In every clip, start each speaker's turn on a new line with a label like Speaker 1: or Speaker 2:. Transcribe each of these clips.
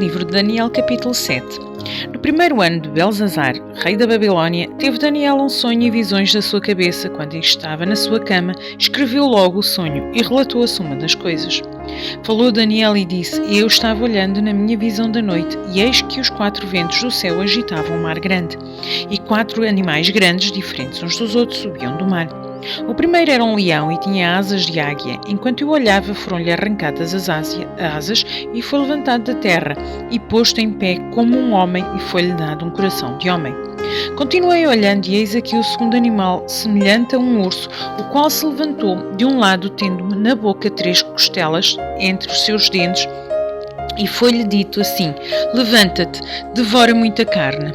Speaker 1: Livro de Daniel, capítulo 7. No primeiro ano de Belzazar, rei da Babilónia, teve Daniel um sonho e visões da sua cabeça. Quando estava na sua cama, escreveu logo o sonho e relatou a suma das coisas. Falou Daniel e disse: Eu estava olhando na minha visão da noite, e eis que os 4 ventos do céu agitavam um mar grande, e 4 animais grandes, diferentes uns dos outros, subiam do mar. O primeiro era um leão e tinha asas de águia. Enquanto eu olhava, foram-lhe arrancadas as asas e foi levantado da terra e posto em pé como um homem, e foi-lhe dado um coração de homem. Continuei olhando e eis aqui o segundo animal, semelhante a um urso, o qual se levantou de um lado, tendo na boca 3 costelas entre os seus dentes, e foi-lhe dito assim: Levanta-te, devora muita carne.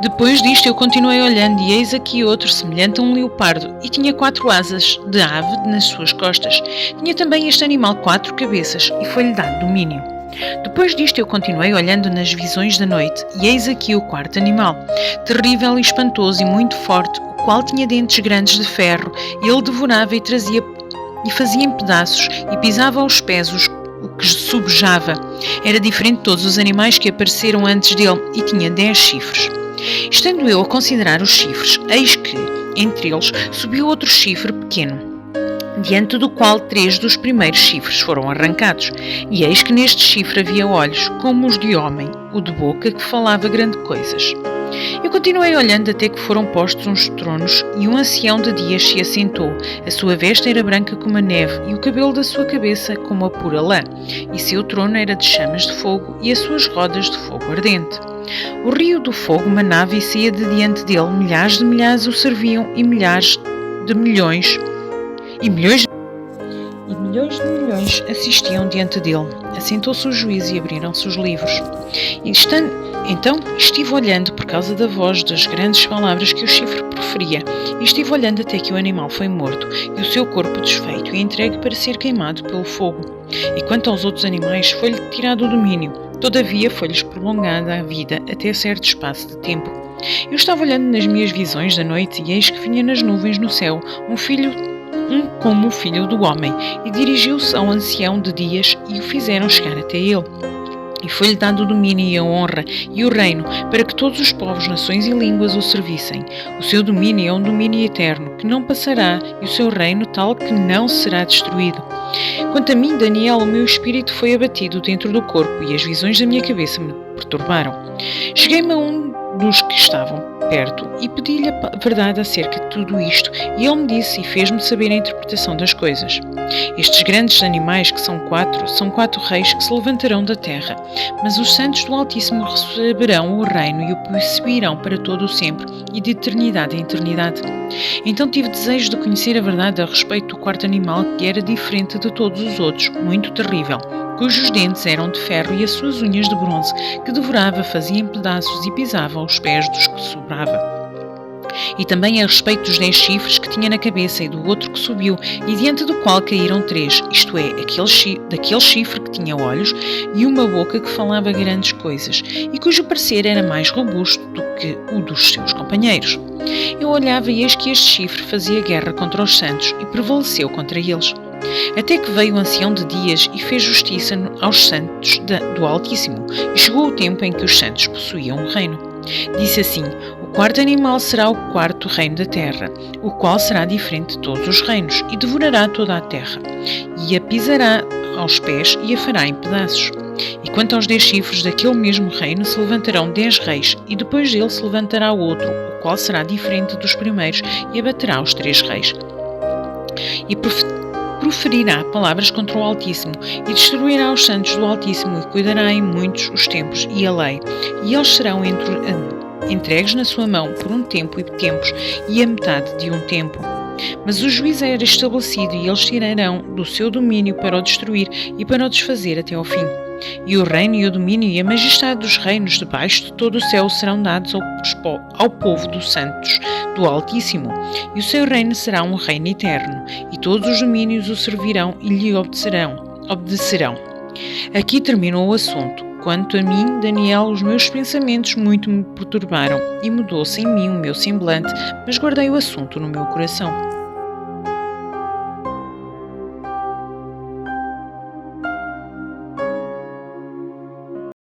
Speaker 1: Depois disto eu continuei olhando e eis aqui outro semelhante a um leopardo e tinha 4 asas de ave nas suas costas. Tinha também este animal 4 cabeças e foi-lhe dado domínio. Depois disto eu continuei olhando nas visões da noite e eis aqui o 4º animal, terrível e espantoso e muito forte, o qual tinha dentes grandes de ferro, e ele devorava e fazia em pedaços e pisava aos pés o que subjava. Era diferente de todos os animais que apareceram antes dele e tinha 10 chifres. Estando eu a considerar os chifres, eis que, entre eles, subiu outro chifre pequeno, diante do qual 3 dos primeiros chifres foram arrancados. E eis que neste chifre havia olhos, como os de homem, o de boca que falava grandes coisas. Eu continuei olhando até que foram postos uns tronos, e um ancião de dias se assentou. A sua veste era branca como a neve, e o cabelo da sua cabeça como a pura lã. E seu trono era de chamas de fogo, e as suas rodas de fogo ardente. O rio do fogo manava e saía de diante dele. Milhares de milhares o serviam, e milhares de milhões, e milhões de milhões assistiam diante dele. Assentou-se o juiz e abriram-se os livros. Então estive olhando por causa da voz das grandes palavras que o chifre proferia, e estive olhando até que o animal foi morto, e o seu corpo desfeito e entregue para ser queimado pelo fogo. E quanto aos outros animais, foi-lhe tirado o domínio. Todavia foi-lhes prolongada a vida até certo espaço de tempo. Eu estava olhando nas minhas visões da noite, e eis que vinha nas nuvens no céu um como o filho do homem, e dirigiu-se ao ancião de dias, e o fizeram chegar até ele. E foi-lhe dado o domínio e a honra e o reino, para que todos os povos, nações e línguas o servissem. O seu domínio é um domínio eterno, que não passará, e o seu reino tal que não será destruído. Quanto a mim, Daniel, o meu espírito foi abatido dentro do corpo, e as visões da minha cabeça me perturbaram. Cheguei-me a um dos que estavam perto e pedi-lhe a verdade acerca de tudo isto, e ele me disse e fez-me saber a interpretação das coisas. Estes grandes animais, que são 4, são 4 reis que se levantarão da terra, mas os santos do Altíssimo receberão o reino e o possuirão para todo o sempre e de eternidade em eternidade. Então tive desejo de conhecer a verdade a respeito do 4º animal, que era diferente de todos os outros, muito terrível, cujos dentes eram de ferro e as suas unhas de bronze, que devorava, fazia em pedaços e pisava aos pés dos que sobrava. E também a respeito dos 10 chifres que tinha na cabeça e do outro que subiu, e diante do qual caíram 3, isto é, daquele chifre que tinha olhos e uma boca que falava grandes coisas, e cujo parecer era mais robusto do que o dos seus companheiros. Eu olhava e eis que este chifre fazia guerra contra os santos e prevaleceu contra eles. Até que veio o ancião de dias e fez justiça aos santos do Altíssimo, e chegou o tempo em que os santos possuíam o reino. Disse assim: o 4º animal será o 4º reino da terra, o qual será diferente de todos os reinos, e devorará toda a terra, e a pisará aos pés e a fará em pedaços. E quanto aos 10 chifres daquele mesmo reino, se levantarão 10 reis, e depois dele se levantará outro, o qual será diferente dos primeiros, e abaterá os 3 reis. E proferirá palavras contra o Altíssimo, e destruirá os santos do Altíssimo, e cuidará em muitos os tempos e a lei, e eles serão entregues na sua mão por um tempo e tempos, e a metade de um tempo. Mas o juízo era estabelecido, e eles tirarão do seu domínio para o destruir e para o desfazer até ao fim. E o reino e o domínio e a majestade dos reinos debaixo de todo o céu serão dados ao povo dos santos do Altíssimo, e o seu reino será um reino eterno, e todos os domínios o servirão e lhe obedecerão. Aqui terminou o assunto. Quanto a mim, Daniel, os meus pensamentos muito me perturbaram, e mudou-se em mim o meu semblante, mas guardei o assunto no meu coração.